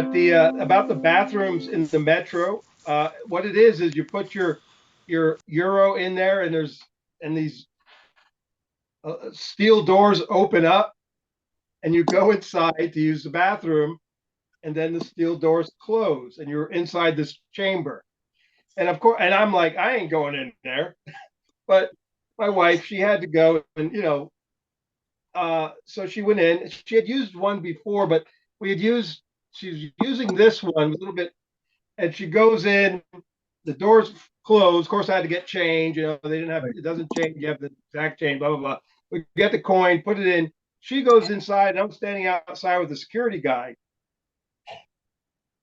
But the about the bathrooms in the metro, what it is you put your euro in there, and these steel doors open up, and you go inside to use the bathroom, and then the steel doors close, and you're inside this chamber. And of course, and I'm like, I ain't going in there. But my wife, she had to go, and so she went in. She had used one before, but she's using this one a little bit, and she goes in. The doors closed. Of course, I had to get change. They didn't have it. Doesn't change. You have the exact change. Blah blah blah. We get the coin, put it in. She goes inside, and I'm standing outside with the security guy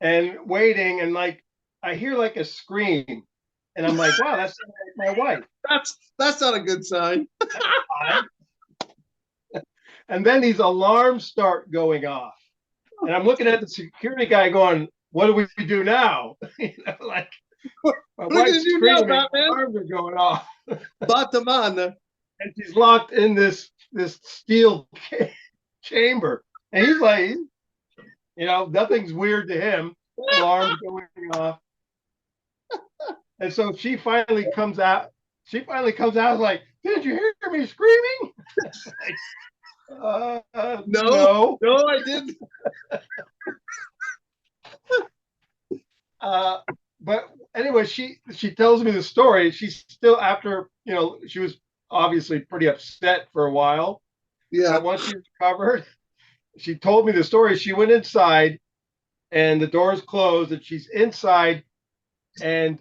and waiting, and like I hear like a scream, and I'm like, wow, that's my wife. That's not a good sign. And then these alarms start going off, and I'm looking at the security guy going, what do we do now? Like my wife's screaming, alarms are going off. Batamana. And she's locked in this steel chamber, and he's like, nothing's weird to him. Alarms going off, and so she finally comes out. Like, didn't you hear me screaming? No, I didn't. But anyway, she tells me the story. She's still, after she was obviously pretty upset for a while. Yeah. But once she recovered, she told me the story. She went inside, and the doors closed, and she's inside, and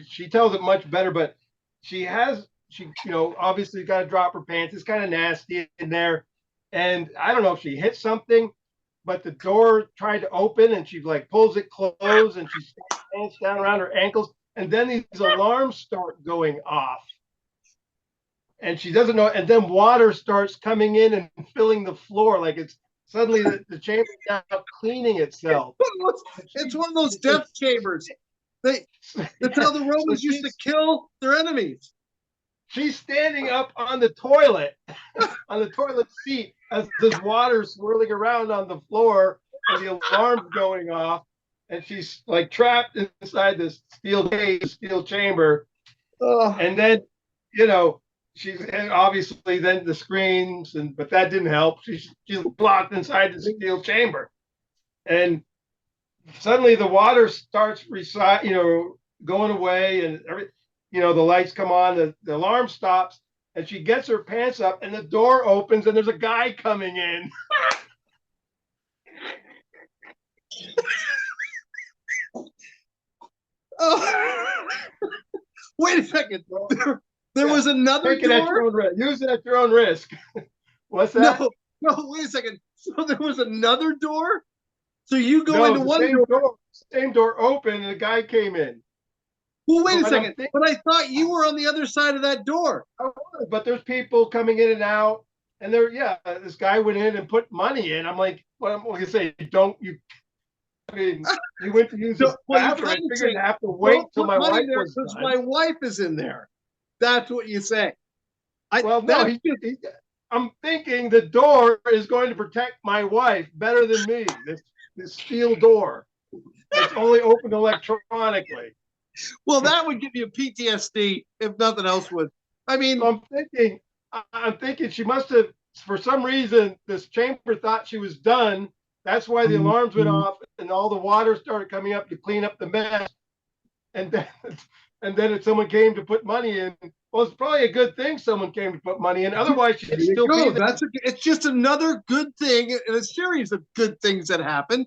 she tells it much better. But she obviously got to drop her pants. It's kind of nasty in there, and I don't know if she hit something, but the door tried to open, and she like pulls it closed, and she stands down around her ankles, and then these alarms start going off, and she doesn't know, and then water starts coming in and filling the floor, like it's suddenly the chamber is now cleaning itself. It's one of those death chambers. That's how the Romans used to kill their enemies. She's standing up on the toilet, on the toilet seat, as there's water swirling around on the floor and the alarm's going off, and she's like trapped inside this steel chamber. And then, and obviously then the screams, but that didn't help. She's blocked inside the steel chamber, and suddenly the water starts going away, and the lights come on, the alarm stops, and she gets her pants up, and the door opens, and there's a guy coming in. Wait a second. There was another door? Use it at your own risk. What's that? No, wait a second. So there was another door? So you go into one door. Same door open, and the guy came in. Well, wait a second. But I thought you were on the other side of that door. But there's people coming in and out, and this guy went in and put money in. I'm like, what am I going to say? You went to use the bathroom. I figured I have to wait till my wife was done. My wife is in there. That's what you say. I'm thinking the door is going to protect my wife better than me. This steel door. It's only opened electronically. Well, that would give you PTSD if nothing else would. I mean, I'm thinking she must have, for some reason, this chamber thought she was done. That's why the alarms went off, and all the water started coming up to clean up the mess. And then someone came to put money in. Well, it's probably a good thing someone came to put money in. Otherwise, she'd still be there. It's just another good thing in a series of good things that happen.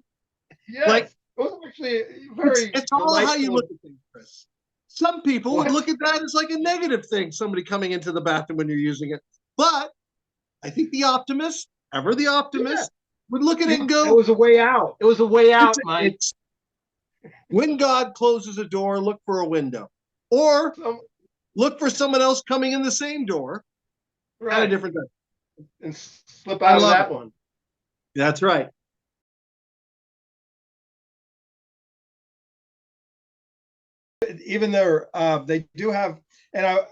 Yeah, it was actually very. It's all how you look at things, Chris. Some people would look at that as like a negative thing, somebody coming into the bathroom when you're using it. But I think the optimist, would look at it and go, it was a way out. It was a way out, Mike. When God closes a door, look for a window. Or look for someone else coming in the same door at a different time. And slip out of that one. That's right. Even though they do have, and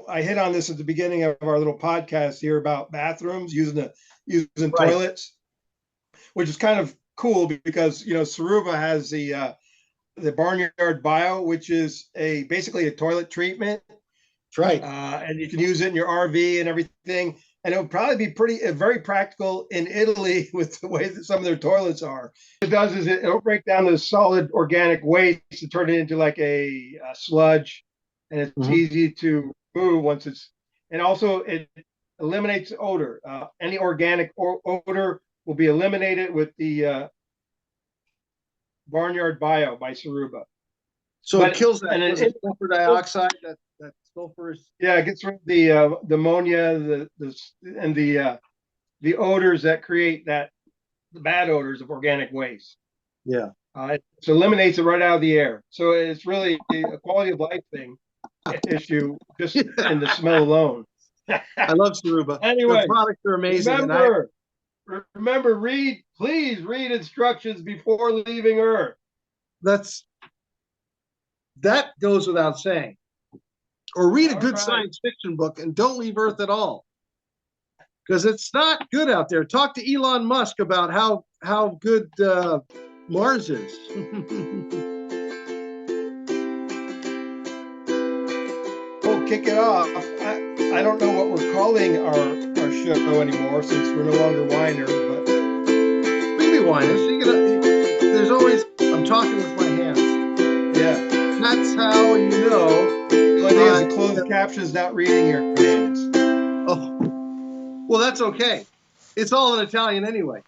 I hit on this at the beginning of our little podcast here about bathrooms using toilets. which is kind of cool because Soruba has the Barnyard Bio, which is basically a toilet treatment. That's right. And you can use it in your RV and everything. And it would probably be very practical in Italy with the way that some of their toilets are. What it does is it'll break down the solid organic waste to turn it into like a sludge, and it's easy to move once and also it eliminates odor. Any organic odor will be eliminated with the Barnyard Bio by Soruba. So it kills that sulfur dioxide, that sulfurous. Yeah, it gets rid of the ammonia, and the odors that create the bad odors of organic waste. Yeah. It eliminates it right out of the air. So it's really a quality of life issue just in the smell alone. I love Soruba. Anyway, the products are amazing. Remember, please read instructions before leaving Earth. That goes without saying. Or read a good science fiction book and don't leave Earth at all. Because it's not good out there. Talk to Elon Musk about how good Mars is. We'll kick it off. I don't know what we're calling our show anymore since we're no longer whiners, but we can be whiners. There's always, I'm talking with my hands. Yeah. That's how you know. The only thing is the closed caption's not reading your hands. Oh, well, that's okay. It's all in Italian anyway.